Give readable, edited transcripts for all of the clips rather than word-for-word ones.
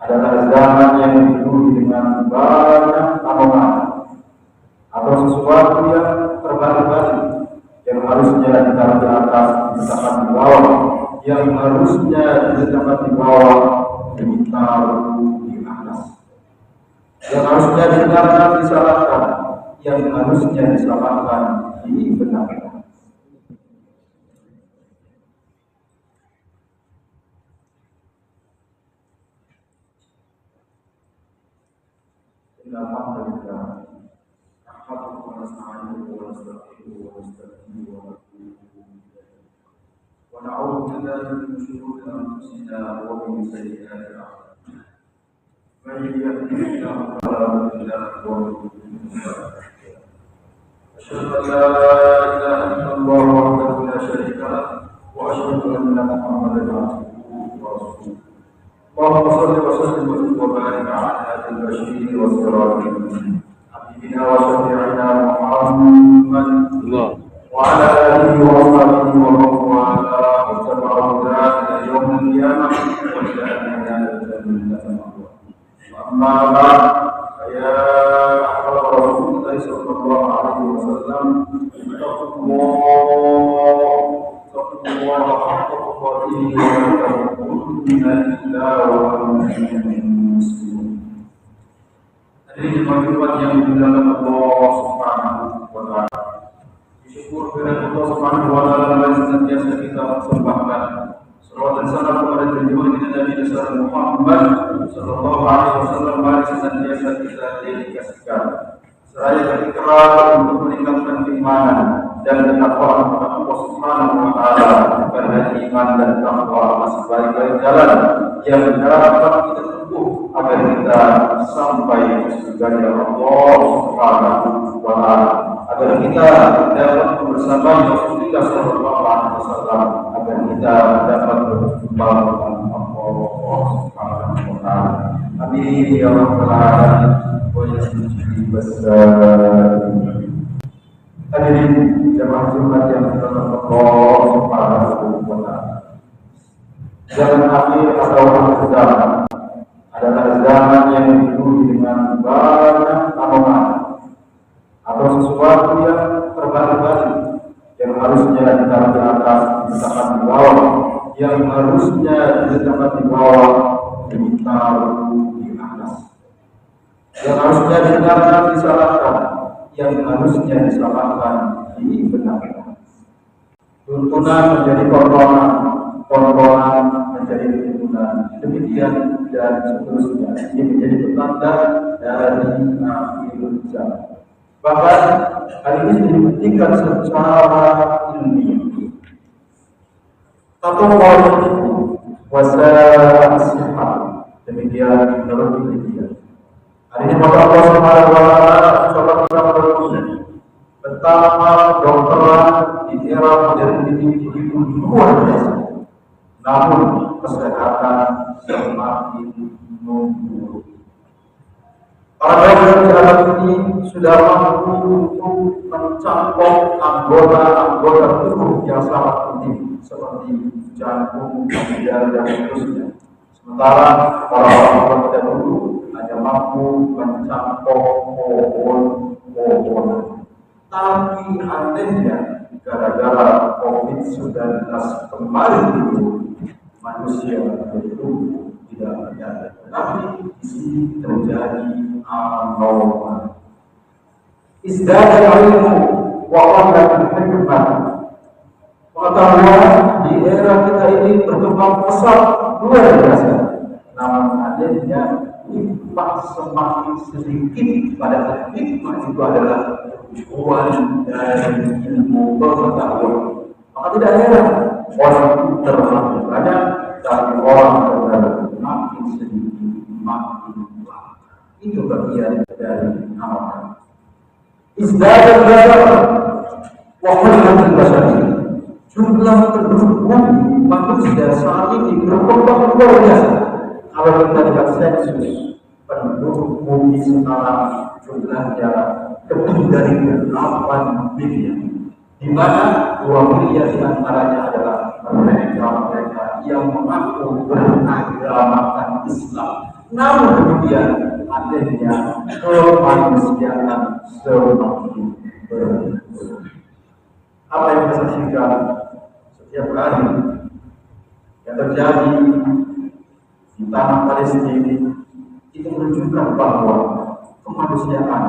adalah zaman yang dipenuhi dengan banyak tamuan atau sesuatu yang terbalik-balik, yang harusnya ditaruh di atas diletakkan di bawah, yang harusnya diletakkan di bawah ditaruh di atas, yang harusnya dibenarkan disalahkan, yang harusnya diselamatkan dibenarkan. Alhamdulillah, nahmaduhu wa nasta'inuhu wa nastaghfiruhu wa nastaghfiruhu wa natubu ilaih. Wa na'udzu billahi min shururi anfusina wa min sayyi'ati a'malina. Man yahdihillahu fala mudilla lahu wa man yudlil fala hadiya lahu. Asyhadu an la ilaha illallah wahdahu la syarika lahu wa asyhadu anna Muhammadan abduhu wa rasuluh. اللهم صل وسلم وبارك على هذا البشير والسراج حبيبنا وشفيعنا محمد وعلى اله وصحبه ومن والاه واتبع هداه الى يوم القيامه والجنه جنه الله. واما بعد فيا احباب رسول الله صلى الله عليه وسلم اتقوا الله حق تقاته ولا إلا وأنتم مسلمون. Hadirin jemaat yang dimuliakan Allah Subhanahu wa taala. Syukur kepada Allah Subhanahu wa taala yang senantiasa kita persembahkan. Salawat dan salam kepada junjungan kita Nabi besar Muhammad sallallahu alaihi wasallam yang senantiasa kita dedikasikan. Seraya berikrar untuk meningkatkan keimanan dan ketakwaan kepada Allah Subhanahu wa taala, karena iman dan takwa masih baik-baik jalan yang dapat kita tempuh agar kita sampai ke surga Allah Subhanahu wa taala, agar kita dapat bersama Rasulullah sallallahu alaihi wasallam, agar kita dapat berjumpa dengan Allah Subhanahu wa taala. Amin ya rabbal alamin. Hadirin jemaah Jumat yang dirahmati Allah Subhanahu wa taala. Zaman akhir atau akhir zaman adalah zaman yang dipenuhi dengan banyak tamuan atau sesuatu yang terbalik-balik, yang harusnya ditaruh di atas diletakkan di bawah, yang harusnya diletakkan di bawah ditaruh di atas, yang harusnya dibenarkan disalahkan, yang harusnya diselamatkan dibenarkan. Tuntunan menjadi tontonan, tontonan menjadi tuntunan, demikian dan seterusnya. Ini menjadi petanda dari akhir zaman. Bahkan hal ini dibuktikan secara ilmiah. Tatawwur itu wasa'asihah, demikian menurut penelitian. Hari ini maka Allah Subhanahu wa taala coba kita berfungsi betapa kedokteran di era modern ini begitu luar biasa. Namun kesehatan semakin memburuk. Para dokter di alam ini sudah mampu untuk mencakup anggota-anggota tubuh yang sangat penting seperti jantung, ginjal dan seterusnya. Sementara para orang terdahulu hanya mampu mencakup pohon. Tapi anehnya gara-gara COVID-19 kembali dulu, manusia itu tidak menyadari. Tapi di sini terjadi anomali. Izdada ilmu wa qadrat hikmah. Pengetahuan di era kita ini berkembang pesat luar biasa. Namun adanya hikmah semakin sedikit, padahal hikmah itu adalah tujuan dari ilmu pengetahuan. Maka tidak heran orang itu terlalu banyak, tapi orang terlalu makin sedikit, makin banyak. Itu bagian dari amal. Izdada basar wa qadrat basar. Jumlah penduduk bumi manusia saat ini berkembang luar biasa. Kalau kita lihat sensus penduduk bumi sekarang jumlahnya lebih dari 8 miliar, di mana 2 miliar diantaranya adalah mereka yang mengaku beragamakan Islam. Namun demikian adanya kemanusiaan semakin berkurang. Apa yang kita saksikan setiap hari yang terjadi di tanah Palestina itu menunjukkan bahwa kemanusiaan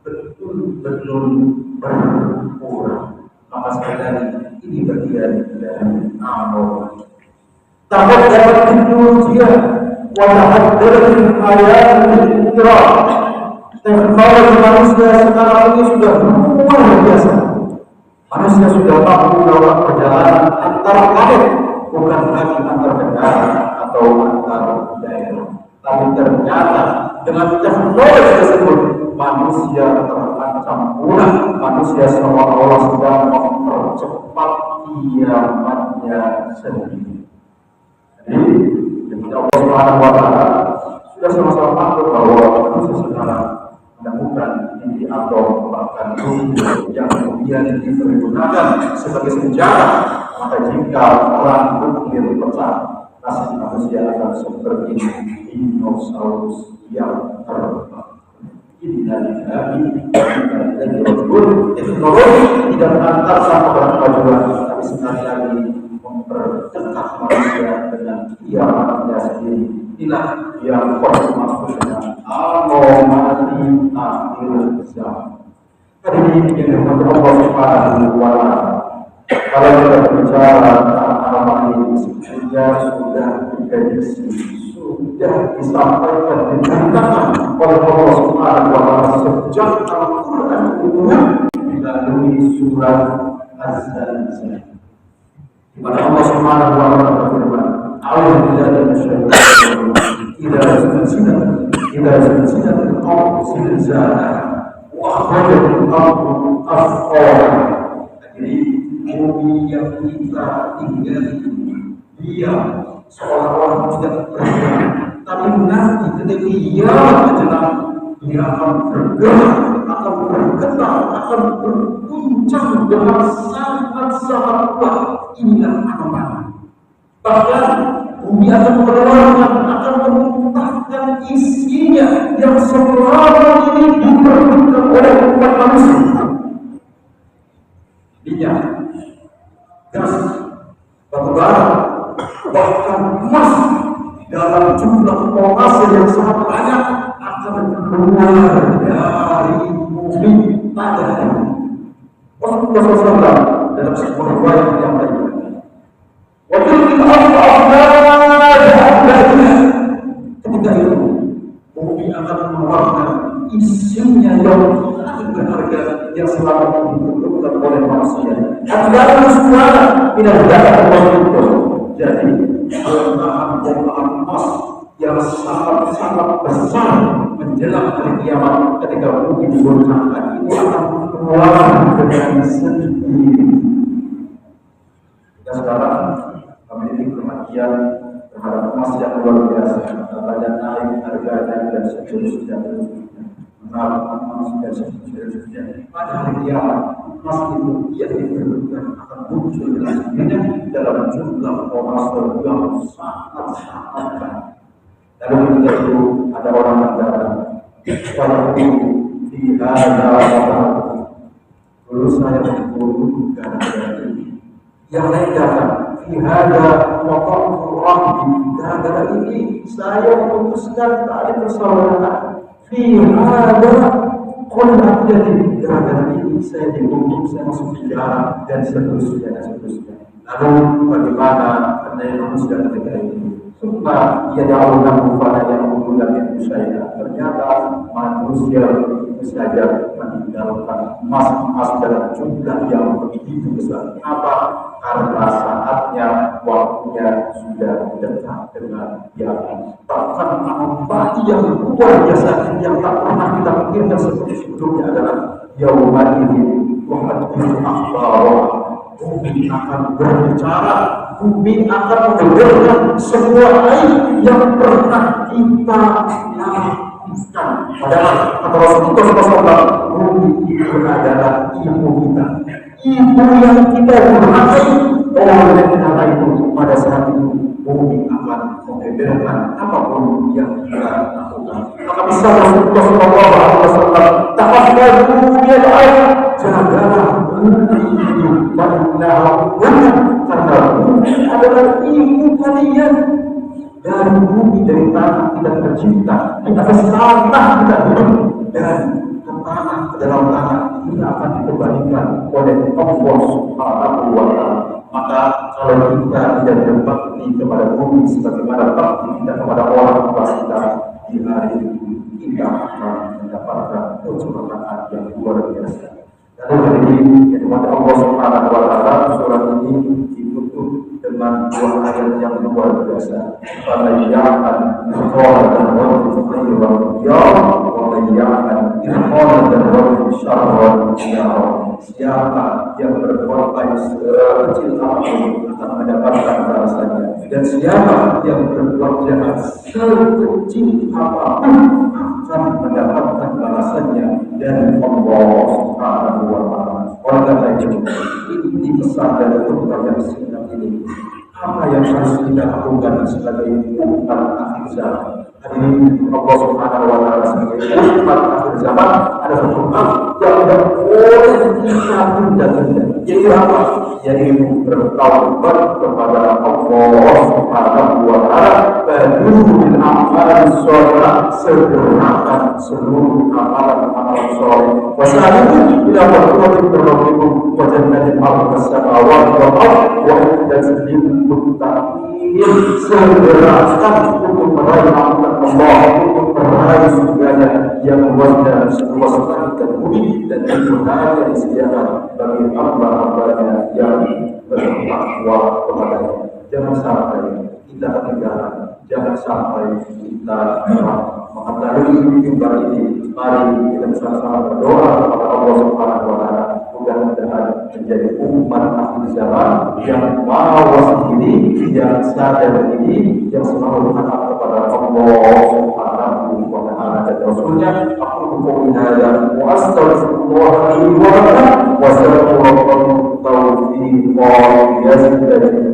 betul-betul berkurang. Maka sekali lagi ini bagian dari amal. Takut dapat dunia, walaupun dari hayat kira teknologi manusia sekarang ini sudah luar biasa. Manusia sudah mampu melakukan perjalanan antar planet, bukan lagi antar negara atau antar daerah. Tapi ternyata dengan teknologi tersebut manusia terancam punah. Manusia seolah-olah sedang mempercepat kiamatnya sendiri. Jadi, ketika Allah Subhanahu wa Ta'ala sudah sama-sama tahu bahwa manusia sekarang menemukan inti atom bahkan yang kemudian dipergunakan sebagai senjata, maka jika perang nuklir pecah, nasib manusia akan seperti dinosaurus yang terbang. Teknologi tidak mengantar sama kemajuan, tapi sekali lagi memperdekat manusia dengan kiamatnya sendiri. Inilah yang masuk dengan amomati akhir zaman. Kali ini yang Allah Subhanahu wa Ta'ala. Kalau kita berbicara tentang amomati ini, sudah diprediksi, sudah disampaikan diberitakan oleh Allah Subhanahu wa Ta'ala sejak Al-Quran turun melalui surat Az-Zalzalah. Di mana Allah Subhanahu wa Ta'ala berfirman, "A'udzu billahi minasyaitonir rajim. Idza zilzilatil ardu zilzalaha wa akhrajatil ardu athqalaha." Jadi bumi yang kita tinggali dia seolah-olah tidak bergerak, tapi nanti ketika kiamat menjelang dia akan bergerak, akan bergetar, akan berguncang dengan sangat-sangat kuat. Inilah anomali. Bahkan bumi akan mengeluarkan, akan memuntahkan isinya yang selama ini diperlukan oleh umat manusia. Minyak, gas, batu bara, bahkan emas dalam jumlah poase yang sangat banyak akan keluar dari bumi pada hari ini. Rasulullah SAW dalam sebuah riwayat yang lain, wakil ketika itu bumi akan mengeluarkan isinya yang sangat berharga yang selama ini diperlukan oleh manusia. Adalah suara tidak dapat itu. Jadi bongkahan emas yang sangat-sangat besar menjelang hari kiamat ketika bumi digoncangkan itu akan keluar dengan sendiri. Kita sekarang memiliki perhatian terhadap emas yang luar biasa, katanya naik harganya dan seterusnya. Emas dan seterusnya. Pada hari kiamat emas itu yang diperlukan akan muncul dengan sendirinya dalam jumlah poros yang sangat-sangat banyak. Lalu ketika itu ada orang yang datang, walaupun tidak ada orang, dulu saya berburu gara-gara ini. Yang lain datang, tidak ada motor orang gara-gara ini. Saya memutuskan tali persaudaraan. Tidak ada kontak jadi gara-gara ini. Saya dihukum, saya masuk penjara dan seterusnya dan seterusnya. Lalu bagaimana karena manusia ketika ini? Supaya ia dahulukan kepada yang mulia yang saya. Ternyata manusia itu saja meninggalkan emas dalam jumlah yang begitu besar. Apa? Karena saatnya, waktunya sudah dekat dengan kiamat. Bahkan anomali yang luar biasa yang tak pernah kita pikirkan seperti sebelumnya adalah yaumul ini muhaddits akhbar. Bumi akan berbicara, bumi akan membeberkan semua aib yang pernah kita lakukan. Padahal kata Rasulullah SAW, bumi itu adalah ibu kita, ibu yang kita berhasil. Oleh karena itu pada saat itu bumi akan membeberkan membeberkan apapun yang kita lakukan. Maka bisa Rasulullah Shallallahu Alaihi Wasallam tafakkaru ya ayat jagalah bumi itu karena bumi adalah ibu kalian. Dari bumi, dari tanah kita tercipta, di atas tanah kita hidup, dan ke tanah, ke dalam tanah ini akan dikembalikan oleh Allah Subhanahu wa Ta'ala. Maka kalau kita tidak berbakti kepada bumi sebagaimana bakti kita kepada orang tua kita, di hari itu kita akan mendapatkan kecelakaan yang luar biasa. Lalu hari ini yang dimana Allah Subhanahu wa Ta'ala, surat ini ditutup dengan dua ayat yang luar biasa. Pada ya'an ikhwan dan wajib khairan ya'an, pada ya'an ikhwan dan wajib syarran ya'an. Siapa yang berbuat baik sekecil apapun akan mendapatkan balasannya, dan siapa yang berbuat jahat sekecil apapun akan mendapatkan balasannya dari Allah Subhanahu wa Ta'ala. Oleh karena itu, ini pesan dari khutbah yang singkat ini. Apa yang harus kita lakukan sebagai umat akhir zaman? Hari ini Allah Subhanahu wa Ta'ala sebagai umat akhir zaman ada satu hal yang tidak boleh kita tunda-tunda. Yaitu apa? Yaitu bertaubat kepada Allah Subhanahu wa Ta'ala. Badul amal sholeh, segerakan seluruh amalan-amalan sholeh. Wassalamualaikum warahmatullahi wabarakatuh. Wajannatin al-samawati wal-ardh wa indatil muttaqin. Segerakan untuk meraih rahmat Allah, untuk meraih surganya yang luasnya seluas langit dan bumi, dan itu hanya disediakan bagi hamba-hambanya yang bertakwa kepadanya. Jangan sampai kita ketinggalan, jangan sampai kita mengetahui mimbar ini. Mari kita bersama-sama berdoa kepada Allah Subhanahu wa Ta'ala, mudah-mudahan menjadi umat akhir zaman yang mawas diri, yang sadar diri, yang selalu taat kepada Allah Subhanahu wa Ta'ala dan Rasulnya. Aku berdoa wa astaghfirullah li wa lakum wa sallallahu taufiq wa yazidani.